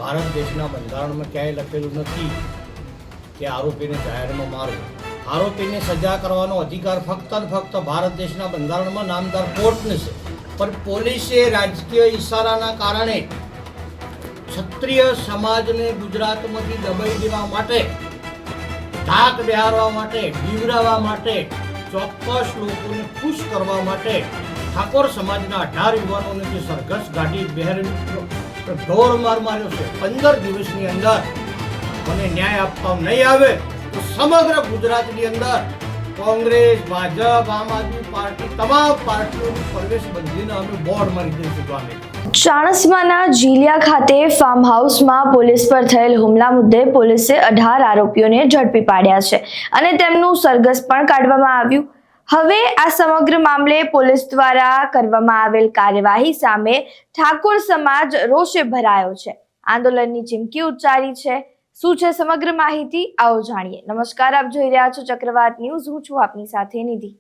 ભારત દેશના બંધારણમાં ક્યાંય લખેલું નથી કે આરોપીને જાહેરમાં મારવો. આરોપીને સજા કરવાનો અધિકાર ફક્ત ને ફક્ત ભારત દેશના બંધારણમાં નામદાર કોર્ટને છે. પણ પોલીસે રાજકીય ઈશારાના કારણે ક્ષત્રિય સમાજને ગુજરાતમાંથી દબાઈ દેવા માટે, ધાક બેહારવા માટે, બીવરાવવા માટે, ચોક્કસ લોકોને ખુશ કરવા માટે ઠાકોર સમાજના 18 યુવાનોને જે સરઘસ ગાડી બહેરી ઢોર માર માર્યો છે. 15 દિવસની અંદર મને ન્યાય આપવામાં નહીં આવે તો સમગ્ર ગુજરાતની અંદર કોંગ્રેસ, ભાજપ, આમ આદમી પાર્ટી, તમામ પાર્ટીઓની પ્રવેશ બંધીને અમે બોર્ડ મારી દઈશું. સ્વામી ચાણસ્માના જીલિયા ખાતે ફાર્મ હાઉસમાં પોલીસ પર થયેલ હુમલા મુદ્દે પોલીસે 18 આરોપીઓને ઝડપી પાડ્યા છે અને તેમનું સરઘસ પણ કાઢવામાં આવ્યું. હવે આ સમગ્ર મામલે પોલીસ દ્વારા કરવામાં આવેલ કાર્યવાહી સામે ઠાકોર સમાજ રોષે ભરાયો છે. આંદોલનની ચીમકી ઉચ્ચારી છે. શું છે સમગ્ર માહિતી, આવો જાણીએ. નમસ્કાર, આપ જોઈ રહ્યા છો ચક્રવાત ન્યૂઝ. હું છું આપની સાથે નિધિ.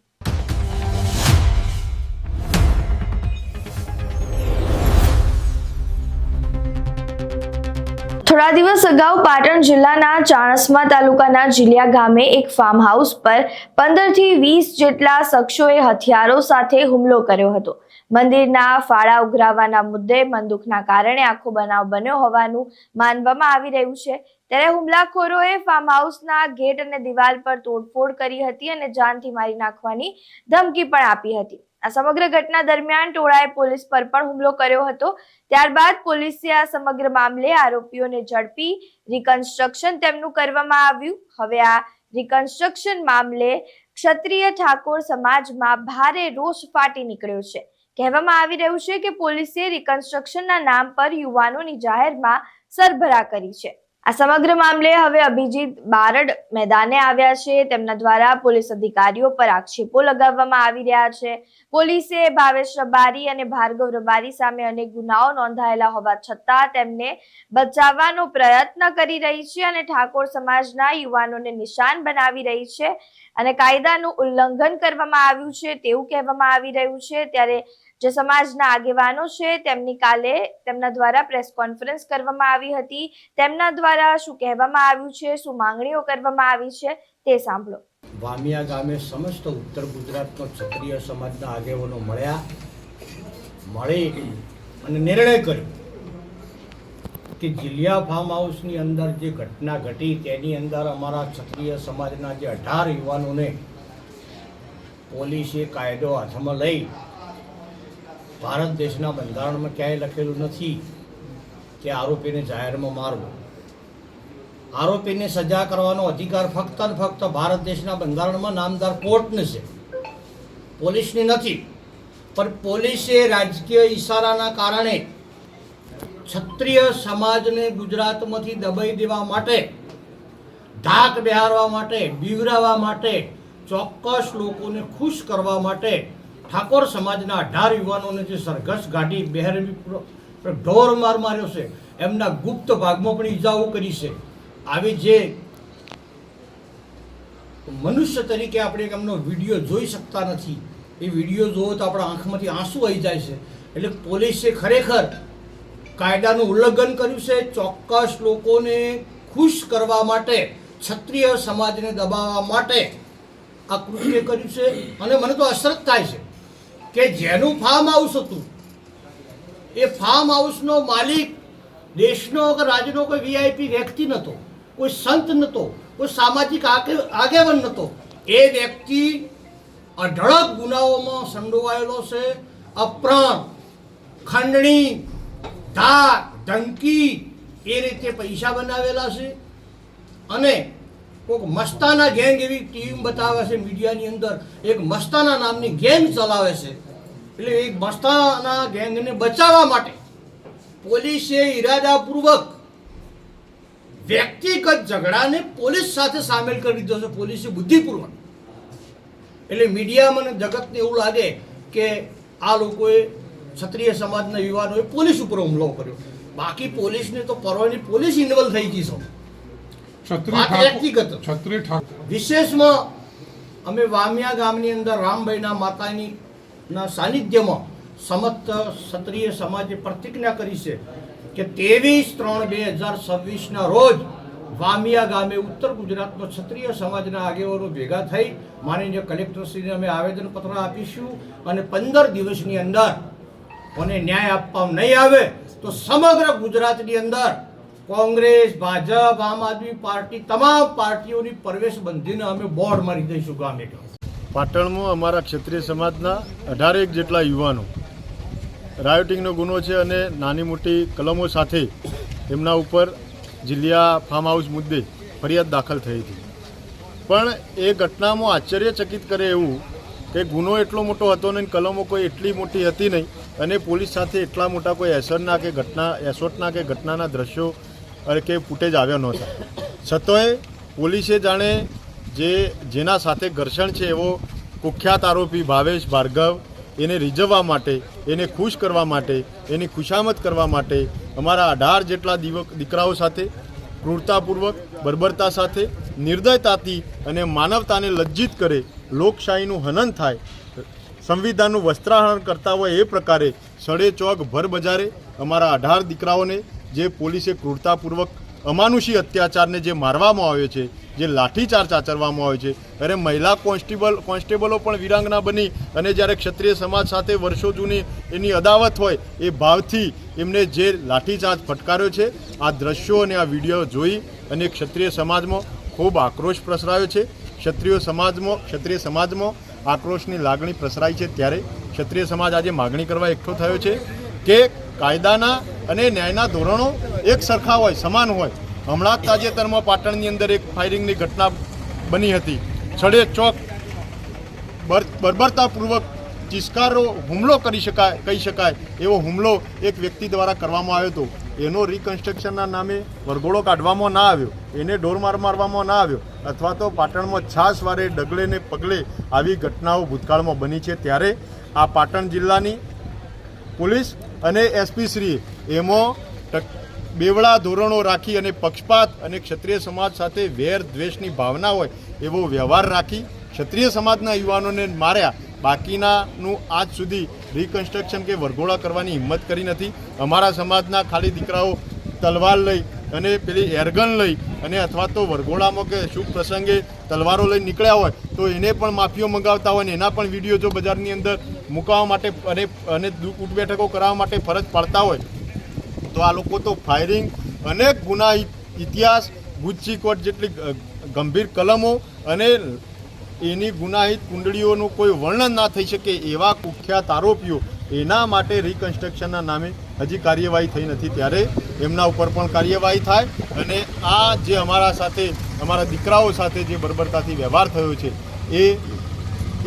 થોડા દિવસ અગાઉ પાટણ જિલ્લાના ચાણસ્મા તાલુકાના જીલિયા ગામે એક ફાર્મ હાઉસ પર 15 થી 20 જેટલા શખ્સોએ હથિયારો સાથે હુમલો કર્યો હતો. મંદિરના ફાળા ઉઘરાવવાના મુદ્દે બંદૂકના કારણે આખો બનાવ બન્યો હોવાનું માનવામાં આવી રહ્યું છે. ત્યારે હુમલાખોરોએ ફાર્મ હાઉસના ગેટ અને દિવાલ પર તોડફોડ કરી હતી અને જાનથી મારી નાખવાની ધમકી પણ આપી હતી. આ સમગ્ર ઘટના દરમિયાન ટોળાએ પોલીસ પર પણ હુમલો કર્યો હતો. ત્યારબાદ પોલીસે આ સમગ્ર મામલે આરોપીઓને ઝડપી રિકન્સ્ટ્રક્શન તેમનું કરવામાં આવ્યું. હવે આ રિકન્સ્ટ્રક્શન મામલે ક્ષત્રિય ઠાકોર સમાજમાં ભારે રોષ ફાટી નીકળ્યો છે. કહેવામાં આવી રહ્યું છે કે પોલીસે રિકન્સ્ટ્રક્શનના નામ પર યુવાનોની જાહેરમાં સરભરા કરી છે. આ સમગ્ર મામલે હવે અભિજીત બારડ મેદાને આવ્યા છે. તેમના દ્વારા પોલીસ અધિકારીઓ પર આક્ષેપો લગાવવામાં આવી રહ્યા છે. પોલીસે ભાવેશ રબારી અને ભાર્ગવ રબારી સામે અનેક ગુનાઓ નોંધાયેલા હોવા છતાં તેમને બચાવવાનો પ્રયત્ન કરી રહી છે અને ઠાકોર સમાજના યુવાનોને નિશાન બનાવી રહી છે અને કાયદાનું ઉલ્લંઘન કરવામાં આવ્યું છે તેવું કહેવામાં આવી રહ્યું છે. ત્યારે જે સમાજના આગેવાનો છે તેમની કાલે તેમના દ્વારા પ્રેસ કોન્ફરન્સ કરવામાં આવી હતી. તેમના દ્વારા શું કહેવામાં આવ્યું છે, શું માંગણીઓ કરવામાં આવી છે તે સાંભળો. વામિયા ગામે સમસ્ત ઉત્તર ગુજરાતનો ક્ષત્રિય સમાજના આગેવાનો મળી અને નિર્ણય કર્યો કે જીલિયા ફાર્મ હાઉસની અંદર જે ઘટના ઘટી તેની અંદર અમારા ક્ષત્રિય સમાજના જે 18 યુવાનોને પોલીસે કાયદો હાથમાં લઈ, ભારત દેશના બંધારણમાં ક્યાંય લખેલું નથી કે આરોપીને જાહેરમાં મારવો. આરોપીને સજા કરવાનો અધિકાર ફક્ત ને ફક્ત ભારત દેશના બંધારણમાં નામદાર કોર્ટને છે, પોલીસને નથી. પણ પોલીસે રાજકીય ઈશારાના કારણે ક્ષત્રિય સમાજને ગુજરાતમાંથી દબાઈ દેવા માટે, ધાક બેહારવા માટે, બીવરાવવા માટે, ચોક્કસ લોકોને ખુશ કરવા માટે ઠાકોર સમાજના 18 યુવાનોને જે સરઘસ ગાડી બહેરી ઢોર માર માર્યો છે. એમના ગુપ્ત ભાગમાં પણ ઈજાઓ કરી છે. આવી જે મનુષ્ય તરીકે આપણે એમનો વિડીયો જોઈ શકતા નથી. એ વિડીયો જોવો તો આપણા આંખમાંથી આંસુ આવી જાય છે. એટલે પોલીસે ખરેખર કાયદાનું ઉલ્લંઘન કર્યું છે. ચોક્કસ લોકોને ખુશ કરવા માટે, ક્ષત્રિય સમાજને દબાવવા માટે આ કૃત્ય કર્યું છે. અને મને તો અસરત થાય છે કે જેનું ફાર્મ હાઉસ હતું એ ફાર્મ હાઉસનો માલિક દેશનો કે રાજ્યનો કોઈ વીઆઈપી વ્યક્તિ નહોતો, કોઈ સંત નહોતો, કોઈ સામાજિક આગેવાન નહોતો. એ વ્યક્તિ અઢળક ગુનાઓમાં સંડોવાયેલો છે. અપહરણ, ખંડણી, ધાક, ધમકી, એ રીતે પૈસા બનાવેલા છે. અને કોઈક મસ્તાના ગેંગ એવી ટીમ બતાવે છે મીડિયાની અંદર, એક મસ્તાના નામની ગેંગ ચલાવે છે. એટલે એક મસ્તાના ગેંગને બચાવવા માટે પોલીસે ઈરાદાપૂર્વક વ્યક્તિગત ઝઘડાને પોલીસ સાથે સામેલ કરી દીધો છે, પોલીસે બુદ્ધિપૂર્વક. એટલે મીડિયા મને જગતને એવું લાગે કે આ લોકોએ ક્ષત્રિય સમાજના યુવાનોએ પોલીસ ઉપર હુમલો કર્યો. બાકી પોલીસને તો પરવાની પોલીસ ઇન્વોલ્વ થઈ ગઈ છે. વિશેષમાં અમે વામિયા ગામની અંદર રામભાઈના માતાના સાનિધ્યમાં સમસ્ત ક્ષત્રિય સમાજે પ્રતિજ્ઞા કરી છે કે કે 23/3/2026 રોજ વામિયા ગામે ઉત્તર ગુજરાતનો ક્ષત્રિય સમાજના આગેવાનો ભેગા થઈ માનનીય કલેક્ટરશ્રીને અમે આવેદનપત્ર આપીશું અને 15 દિવસની અંદર કોને ન્યાય આપવામાં નહીં આવે તો સમગ્ર ગુજરાતની અંદર કોંગ્રેસ, ભાજપ, આમ આદમી પાર્ટી તમામ પાર્ટીઓની પ્રવેશ બંધીને અમે બોર્ડ મારી દઈશું ગામે ગામ. પાટણમાં અમારા ક્ષત્રિય સમાજના 18 જેટલા યુવાનો રાયોટિંગનો ગુનો છે અને નાની મોટી કલમો સાથે એમના ઉપર જિલ્લા ફાર્મ હાઉસ મુદ્દે ફરિયાદ દાખલ થઈ હતી. પણ એ ઘટનામાં આશ્ચર્યચકિત કરે એવું કે ગુનો એટલો મોટો હતો નહીં, કલમો કોઈ એટલી મોટી હતી નહીં અને પોલીસ સાથે એટલા મોટા કોઈ એસોટના કે ઘટનાના દ્રશ્યો કે ફૂટેજ આવ્યા નહોતા. છતાંય પોલીસે જાણે જેના સાથે ઘર્ષણ છે એવો કુખ્યાત આરોપી ભાવેશ ભાર્ગવ એને રીઝવવા માટે, એને ખુશ કરવા માટે, એની ખુશામત કરવા માટે અમારા 18 જેટલા દીકરાઓ સાથે ક્રૂરતાપૂર્વક, બર્બરતા સાથે, નિર્દયતાથી અને માનવતાને લજ્જિત કરે, લોકશાહીનું હનન થાય, સંવિધાનનું વસ્ત્રાહરણ કરતા હોય એ પ્રકારે સડે ચોક ભર બજારે અમારા 18 દીકરાઓને જે પોલીસે ક્રૂરતાપૂર્વક અમાનુષી અત્યાચારને જે મારવામાં આવ્યો છે, જે લાઠીચાર્જ આચરવામાં આવ્યો છે, અરે મહિલા કોન્સ્ટેબલો પણ વિરાંગના બની અને જ્યારે ક્ષત્રિય સમાજ સાથે વર્ષો જૂની એની અદાવત હોય એ ભાવથી એમને જે લાઠીચાર્જ ફટકાર્યો છે, આ દ્રશ્યો અને આ વિડીયો જોઈ અને ક્ષત્રિય સમાજમાં ખૂબ આક્રોશ પ્રસરાયો છે. ક્ષત્રિય સમાજમાં આક્રોશની લાગણી પ્રસરાઈ છે. ત્યારે ક્ષત્રિય સમાજ આજે માગણી કરવા એકઠો થયો છે કે કાયદાના અને ન્યાયના ધોરણો એક સરખા હોય, સમાન હોય. હમણાં જ તાજેતરમાં પાટણની અંદર એક ફાયરિંગની ઘટના બની હતી. છડે ચોક બર્બરતાપૂર્વક ચિસ્કારો હુમલો કહી શકાય એવો હુમલો એક વ્યક્તિ દ્વારા કરવામાં આવ્યો હતો. એનો રિકન્સ્ટ્રક્શનના નામે વરઘોડો કાઢવામાં ના આવ્યો, એને ઢોરમાર મારવામાં ના આવ્યો, અથવા તો પાટણમાં છાસવારે ડગલે ને પગલે આવી ઘટનાઓ ભૂતકાળમાં બની છે. ત્યારે આ પાટણ જિલ્લાની પોલીસ અને એસપી શ્રીએ એમાં બેવડા ધોરણો રાખી અને પક્ષપાત અને ક્ષત્રિય સમાજ સાથે વેર દ્વેષની ભાવના હોય એવો વ્યવહાર રાખી ક્ષત્રિય સમાજના યુવાનોને માર્યા. બાકીનાનું આજ સુધી રિકન્સ્ટ્રક્શન કે વરઘોડા કરવાની હિંમત કરી નથી. અમારા સમાજના ખાલી દીકરાઓ તલવાર લઈ અને પેલી એરગન લઈ અને અથવા તો વરઘોડામાં કે શુભ પ્રસંગે તલવારો લઈ નીકળ્યા હોય તો એને પણ માફીઓ મંગાવતા હોય ને એના પણ વિડીયો જો બજારની અંદર મૂકવા માટે અને ઉઠ બેઠકો કરાવવા માટે ફરજ પાડતા હોય તો આ લોકો તો ફાયરિંગ, અનેક ગુના ઇતિહાસ, ગુજસી કોટ જેટલી ગંભીર કલમો અને એની ગુનાહિત કુંડળીઓનું કોઈ વર્ણન ના થઈ શકે એવા કુખ્યાત આરોપીઓ, એના માટે રિકન્સ્ટ્રક્શનના નામે હજી કાર્યવાહી થઈ નથી. ત્યારે એમના ઉપર પણ કાર્યવાહી થાય અને આ જે અમારા સાથે, અમારા દીકરાઓ સાથે જે બર્બરતાથી વ્યવહાર થયો છે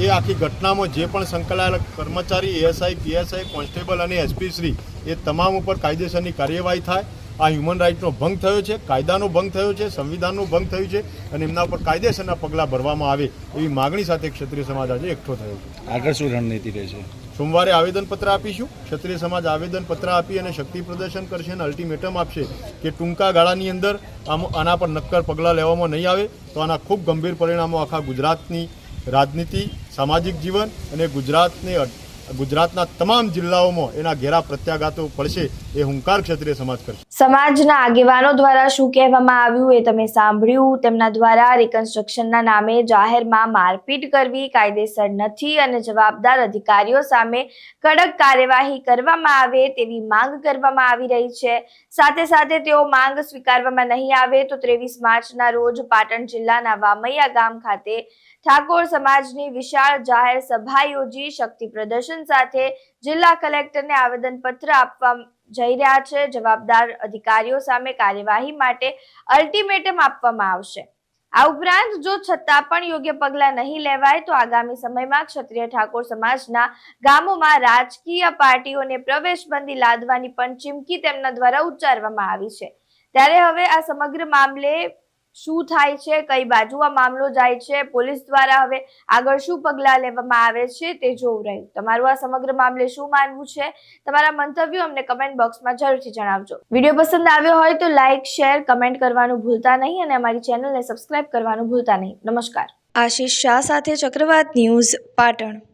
એ આખી ઘટનામાં જે પણ સંકળાયેલા કર્મચારી, એએસઆઈ, પીએસઆઈ, કોન્સ્ટેબલ અને એસપી શ્રી એ તમામ ઉપર કાયદેસરની કાર્યવાહી થાય. આ હ્યુમન રાઇટનો ભંગ થયો છે, કાયદાનો ભંગ થયો છે, સંવિધાનનું ભંગ થયું છે અને એમના ઉપર કાયદેસરના પગલાં ભરવામાં આવે એવી માગણી સાથે ક્ષત્રિય સમાજ આજે એકઠો થયો છે. આગળ શું રણનીતિ રહેશે? સોમવારે આવેદનપત્ર આપીશું. ક્ષત્રિય સમાજ આવેદનપત્ર આપી અને શક્તિ પ્રદર્શન કરશે અને અલ્ટિમેટમ આપશે કે ટૂંકા ગાળાની અંદર આના પર નક્કર પગલાં લેવામાં નહીં આવે તો આના ખૂબ ગંભીર પરિણામો આખા ગુજરાતની રાજનીતિ, સામાજિક જીવન અને ગુજરાતના તમામ જિલ્લાઓમાં એના ઘેરા પ્રત્યાઘાતો પડશે એ હુંકાર ક્ષત્રિય સમાજ કરશે. સમાજના આગેવાનો દ્વારા શું કહેવામાં આવ્યું એ તમે સાંભળ્યું. તેમના દ્વારા રિકન્સ્ટ્રક્શનના નામે જાહેરમાં મારપીટ કરવી કાયદેસર નથી અને જવાબદાર અધિકારીઓ સામે કડક કાર્યવાહી કરવામાં આવે તેવી માંગ કરવામાં આવી રહી છે. સાથે સાથે તેઓ માંગ સ્વીકારવામાં નહીં આવે તો 23 માર્ચના રોજ પાટણ જિલ્લાના વામૈયા ગામ ખાતે ઠાકોર સમાજની વિશાળ જાહેર સભા યોજી શક્તિ પ્રદર્શન સાથે જિલ્લા કલેક્ટરને આવેદનપત્ર આપવા જઈ રહ્યા છે. જવાબદાર અધિકારીઓ સામે કાર્યવાહી માટે અલ્ટિમેટમ આપવામાં આવશે. આ ઉપરાંત જો છતાં પણ યોગ્ય પગલાં નહીં લેવાય તો આગામી સમયમાં ક્ષત્રિય ઠાકોર સમાજના ગામોમાં રાજકીય પાર્ટીઓને પ્રવેશબંધી લાદવાની પણ ચીમકી તેમના દ્વારા ઉચ્ચારવામાં આવી છે. ત્યારે હવે આ સમગ્ર મામલે શું થાય છે, કઈ બાજુ આ મામલો જાય છે, પોલીસ દ્વારા હવે આગળ શું પગલાં લેવામાં આવે છે તે જોવું રહ્યું. તમારું આ સમગ્ર મામલે શું માનવું છે? તમારા મંતવ્યો અમને કમેન્ટ બોક્સમાં જરૂરથી જણાવજો. વિડીયો પસંદ આવ્યો હોય તો લાઇક, શેર, કમેન્ટ કરવાનું ભૂલતા નહીં અને અમારી ચેનલને સબસ્ક્રાઇબ કરવાનું ભૂલતા નહીં. નમસ્કાર. આશીષ શાહ સાથે ચક્રવાત ન્યૂઝ, પાટણ.